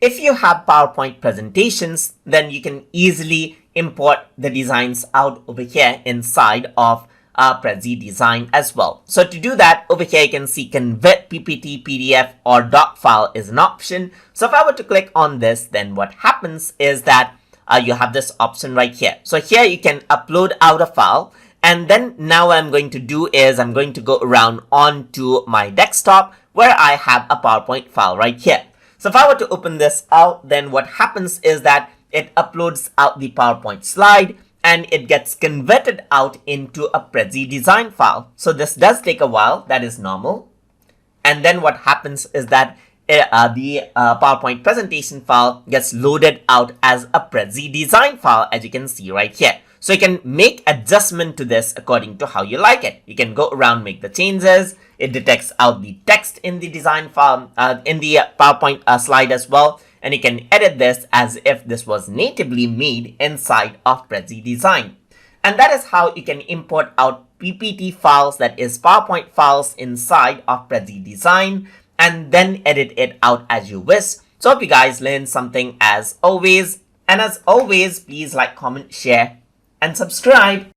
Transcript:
if you have PowerPoint presentations, then you can easily import the designs out over here inside of Prezi Design as well. So to do that, over here you can see convert PPT, PDF or doc file is an option. So if I were to click on this, then what happens is that you have this option right here. So here you can upload out a file. And then now what I'm going to do is I'm going to go around onto my desktop where I have a PowerPoint file right here. So if I were to open this out, then what happens is that it uploads out the PowerPoint slide and it gets converted out into a Prezi Design file. So this does take a while, that is normal. And then what happens is that the PowerPoint presentation file gets loaded out as a Prezi Design file, as you can see right here. So you can make adjustment to this according to how you like it. You can go around, make the changes. It detects out the text in the design file, in the PowerPoint slide as well. And you can edit this as if this was natively made inside of Prezi Design. And that is how you can import out PPT files, that is PowerPoint files inside of Prezi Design, and then edit it out as you wish. So hope you guys learned something as always. And as always, please like, comment, share, and subscribe.